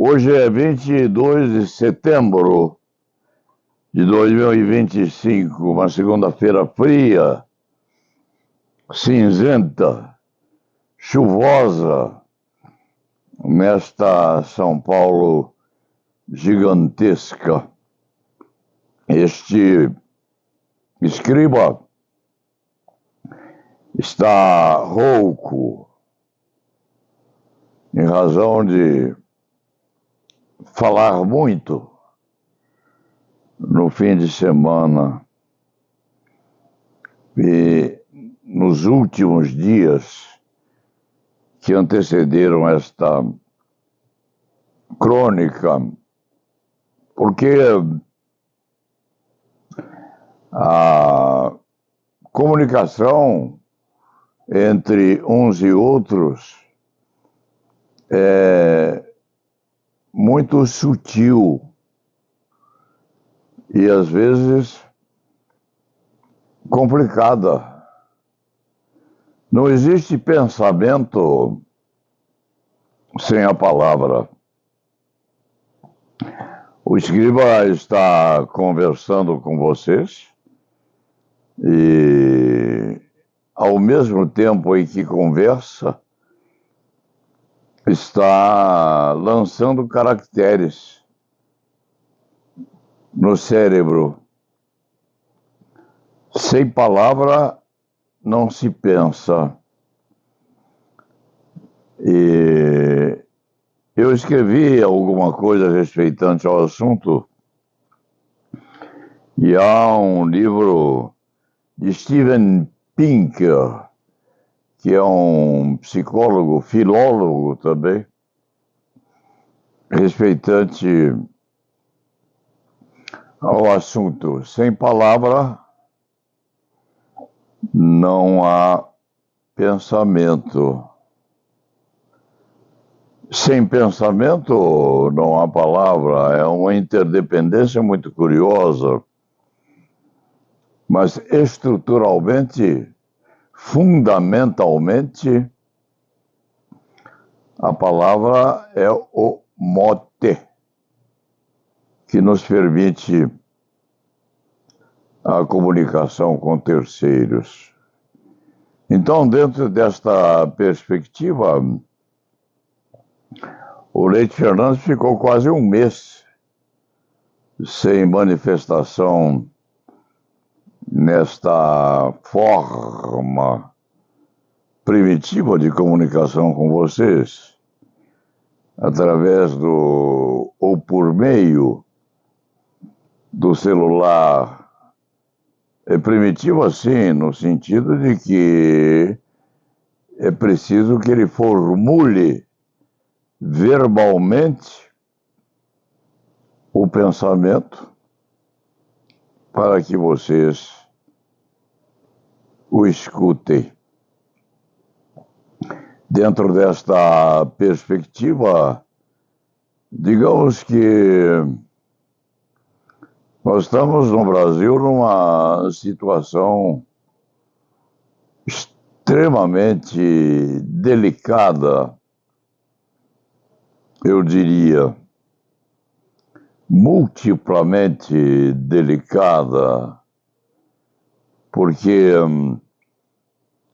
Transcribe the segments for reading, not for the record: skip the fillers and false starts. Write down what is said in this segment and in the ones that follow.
Hoje é 22 de setembro de 2025, uma segunda-feira fria, cinzenta, chuvosa, nesta São Paulo gigantesca. Este escriba está rouco, em razão de falar muito no fim de semana e nos últimos dias que antecederam esta crônica, porque a comunicação entre uns e outros é muito sutil e às vezes complicada. Não existe pensamento sem a palavra. O escriba está conversando com vocês e, ao mesmo tempo em que conversa, está lançando caracteres no cérebro. Sem palavra não se pensa. E eu escrevi alguma coisa respeitante ao assunto, e há um livro de Steven Pinker, que é um psicólogo, filólogo também, respeitante ao assunto. Sem palavra não há pensamento. Sem pensamento não há palavra. É uma interdependência muito curiosa, mas estruturalmente, fundamentalmente, a palavra é o mote que nos permite a comunicação com terceiros. Então, dentro desta perspectiva, o Leite Fernandes ficou quase um mês sem manifestação nesta forma primitiva de comunicação com vocês, através do ou por meio do celular. É primitivo assim, no sentido de que é preciso que ele formule verbalmente o pensamento para que vocês o escutem. Dentro desta perspectiva, digamos que nós estamos no Brasil numa situação extremamente delicada, eu diria, multiplamente delicada, porque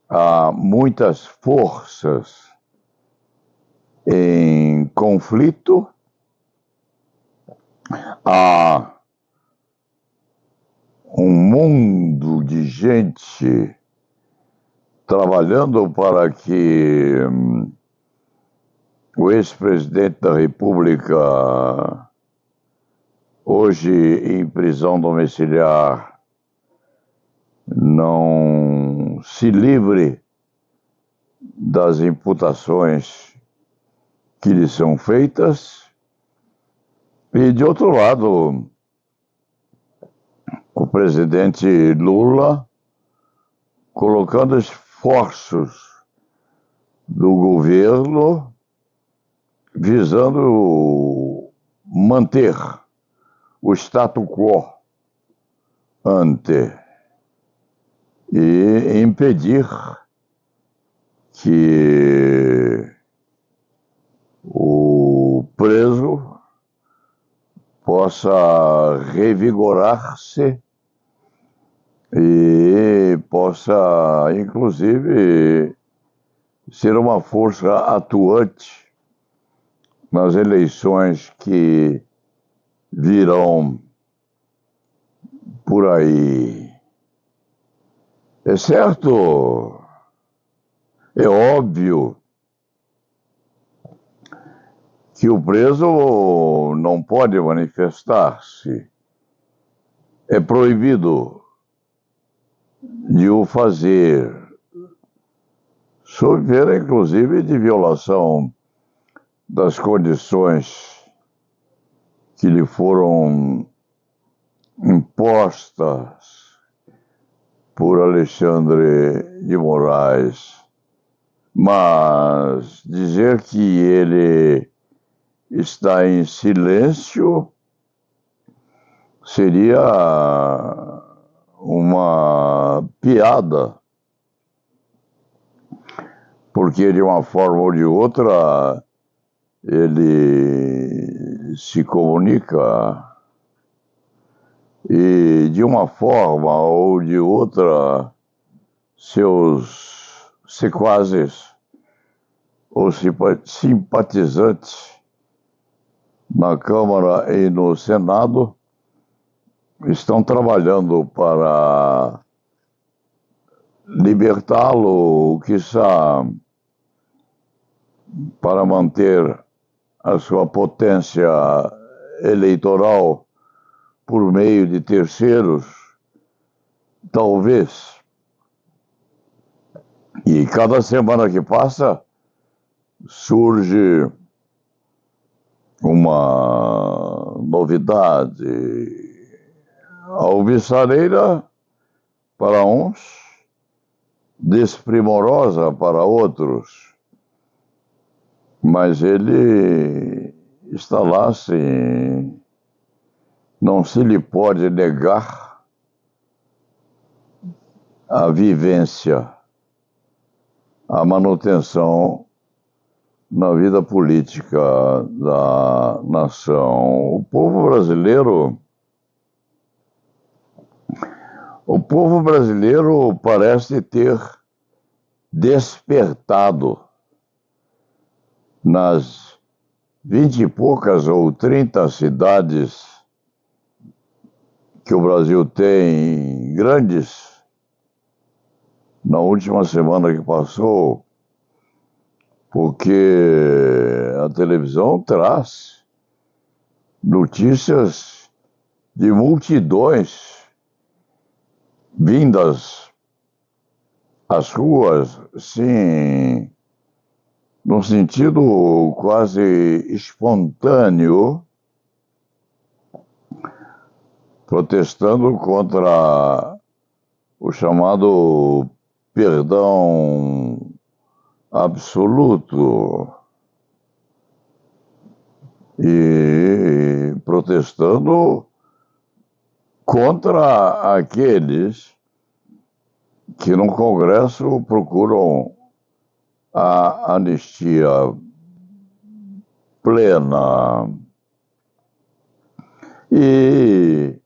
há muitas forças em conflito, há um mundo de gente trabalhando para que o ex-presidente da República, hoje em prisão domiciliar, não se livre das imputações que lhe são feitas. E, de outro lado, o presidente Lula colocando esforços do governo visando manter o status quo ante e impedir que o o preso possa revigorar-se e possa, inclusive, ser uma força atuante nas eleições que virão por aí. É certo, é óbvio que o preso não pode manifestar-se. É proibido de o fazer, sob pena, inclusive, de violação das condições que lhe foram impostas por Alexandre de Moraes. Mas dizer que ele está em silêncio seria uma piada, porque de uma forma ou de outra ele se comunica e de uma forma ou de outra seus sequazes ou simpatizantes na Câmara e no Senado estão trabalhando para libertá-lo, quiçá para manter a sua potência eleitoral por meio de terceiros, talvez. E cada semana que passa surge uma novidade alvissareira para uns, desprimorosa para outros, mas ele está lá assim, não se lhe pode negar a vivência, a manutenção na vida política da nação. O povo brasileiro parece ter despertado nas 20 e poucas ou 30 cidades que o Brasil tem, grandes. Na última semana que passou, porque a televisão traz notícias de multidões vindas às ruas, sim, num sentido quase espontâneo, protestando contra o chamado perdão absoluto e protestando contra aqueles que no Congresso procuram a anistia plena e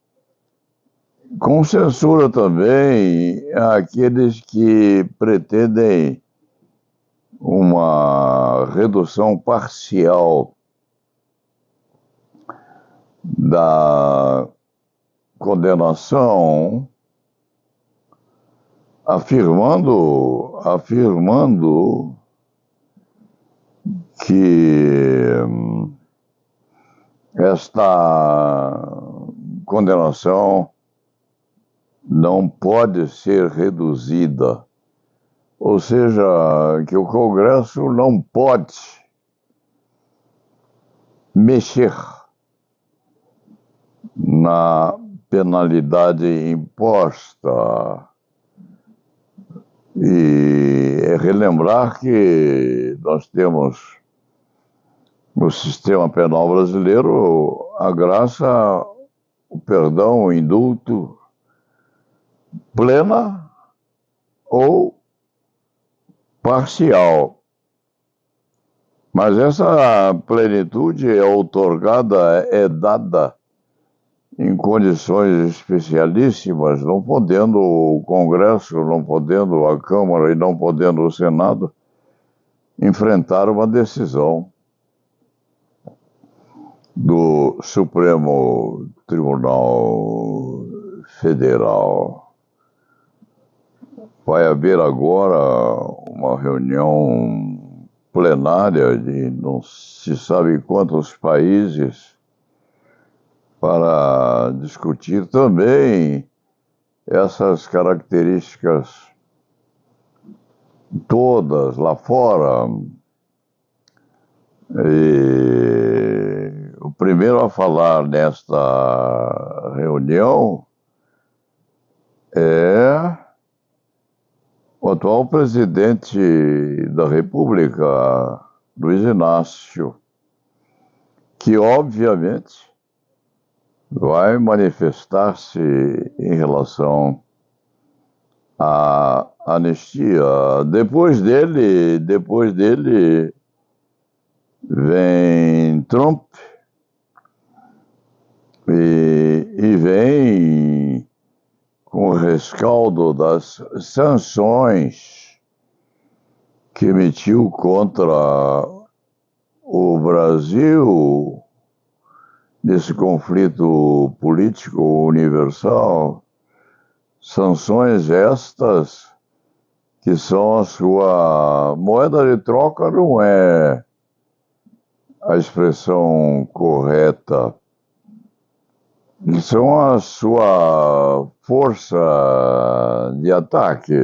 com censura também aqueles que pretendem uma redução parcial da condenação, afirmando que esta condenação não pode ser reduzida, ou seja, que o Congresso não pode mexer na penalidade imposta. E é relembrar que nós temos no sistema penal brasileiro a graça, o perdão, o indulto plena ou parcial. Mas essa plenitude é outorgada, é dada em condições especialíssimas, não podendo o Congresso, não podendo a Câmara e não podendo o Senado enfrentar uma decisão do Supremo Tribunal Federal. Vai haver agora uma reunião plenária de não se sabe quantos países para discutir também essas características todas lá fora. E o primeiro a falar nesta reunião é o atual presidente da República, Luiz Inácio, que obviamente vai manifestar-se em relação à anistia. Depois dele vem Trump e vem com o rescaldo das sanções que emitiu contra o Brasil nesse conflito político universal. Sanções estas que são a sua moeda de troca, não é a expressão correta. São a sua força de ataque,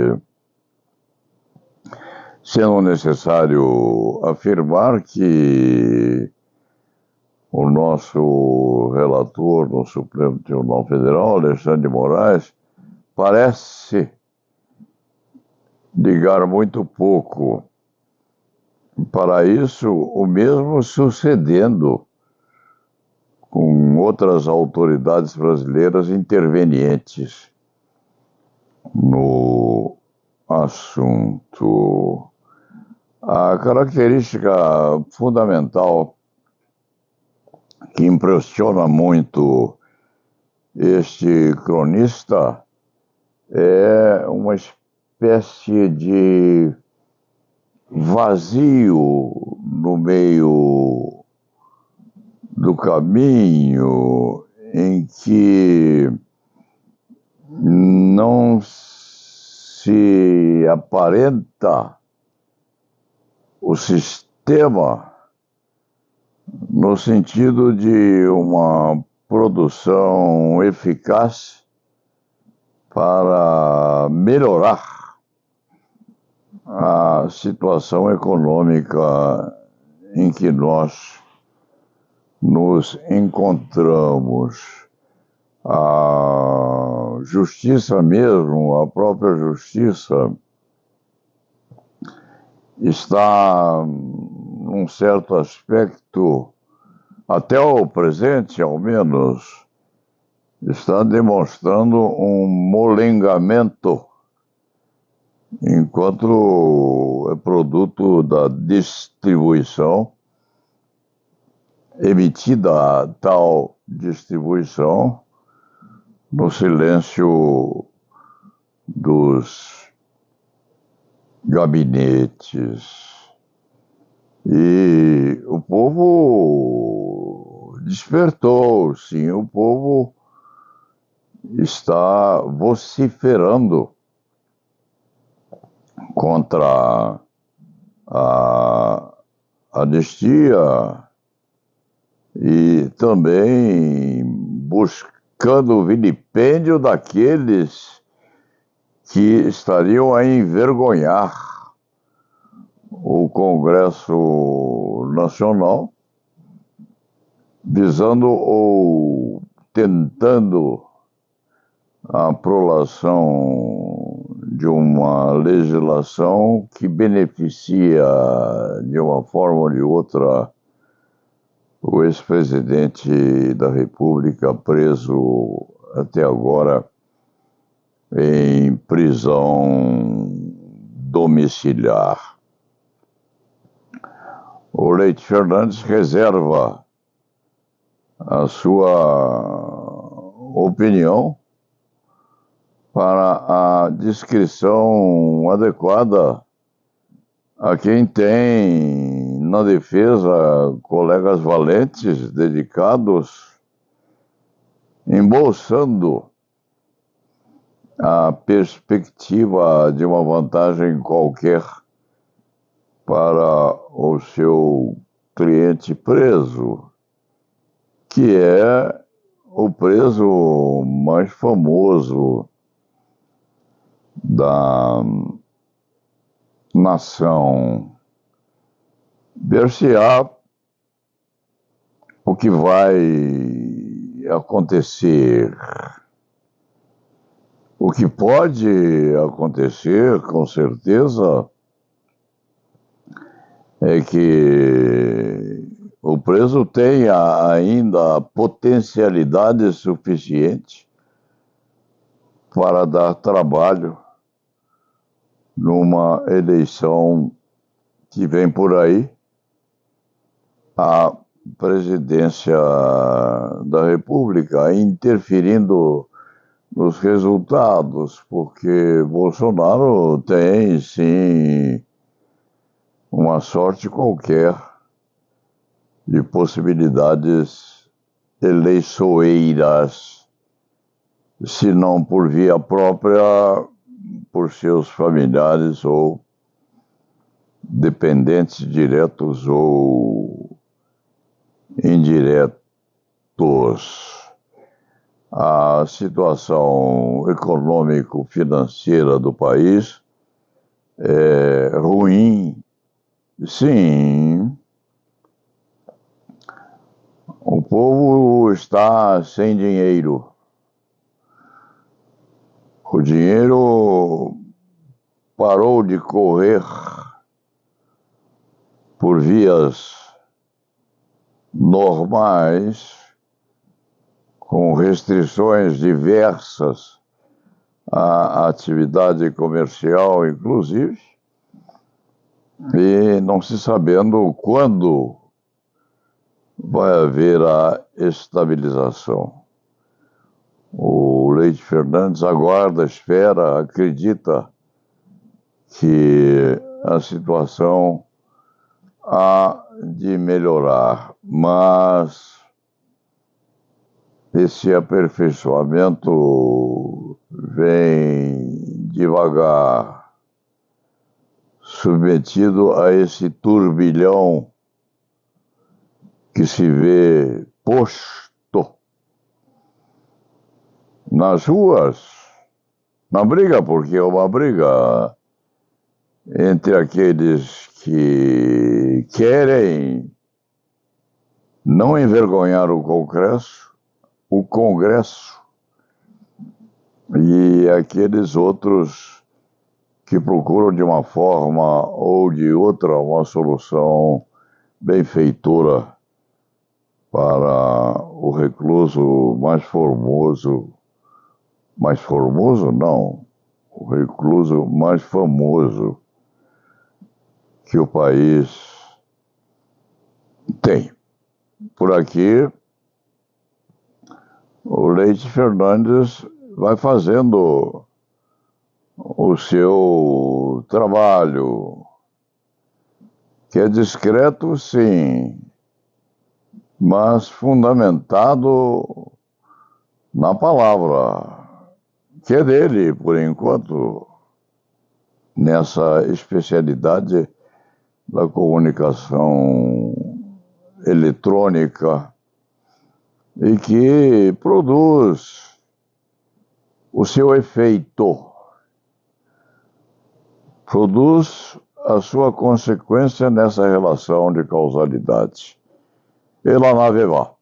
sendo necessário afirmar que o nosso relator no Supremo Tribunal Federal, Alexandre de Moraes, parece ligar muito pouco para isso, o mesmo sucedendo com outras autoridades brasileiras intervenientes no assunto. A característica fundamental que impressiona muito este cronista é uma espécie de vazio no meio do caminho em que não se aparenta o sistema no sentido de uma produção eficaz para melhorar a situação econômica em que nós nos encontramos. A justiça mesmo, a própria justiça, está, num certo aspecto, até o presente ao menos, está demonstrando um molengamento, enquanto é produto da distribuição, emitida a tal distribuição no silêncio dos gabinetes. E o povo despertou, sim, o povo está vociferando contra a anistia e também buscando o vilipêndio daqueles que estariam a envergonhar o Congresso Nacional, visando ou tentando a aprovação de uma legislação que beneficia, de uma forma ou de outra, o ex-presidente da República, preso até agora em prisão domiciliar. o Leite Fernandes reserva a sua opinião para a descrição adequada a quem tem na defesa colegas valentes, dedicados, embolsando a perspectiva de uma vantagem qualquer para o seu cliente preso, que é o preso mais famoso da nação. Ver-se-á o que vai acontecer. O que pode acontecer, com certeza, é que o preso tenha ainda potencialidade suficiente para dar trabalho numa eleição que vem por aí, a presidência da República, interferindo nos resultados, porque Bolsonaro tem, sim, uma sorte qualquer de possibilidades eleiçoeiras, se não por via própria, por seus familiares ou dependentes diretos ou indiretos. A situação econômico-financeira do país é ruim, sim. O povo está sem dinheiro. O dinheiro parou de correr por vias normais, com restrições diversas à atividade comercial, inclusive, e não se sabendo quando vai haver a estabilização. O Leite Fernandes aguarda, espera, acredita que a situação há de melhorar, mas esse aperfeiçoamento vem devagar, submetido a esse turbilhão que se vê posto nas ruas, na briga, porque é uma briga entre aqueles que querem não envergonhar o Congresso e aqueles outros que procuram de uma forma ou de outra uma solução benfeitora para o recluso mais formoso não, o recluso mais famoso que o país tem. Por aqui, o Leite Fernandes vai fazendo o seu trabalho, que é discreto, sim, mas fundamentado na palavra, que é dele, por enquanto, nessa especialidade da comunicação eletrônica, e que produz o seu efeito, produz a sua consequência nessa relação de causalidade. E lá na Veva.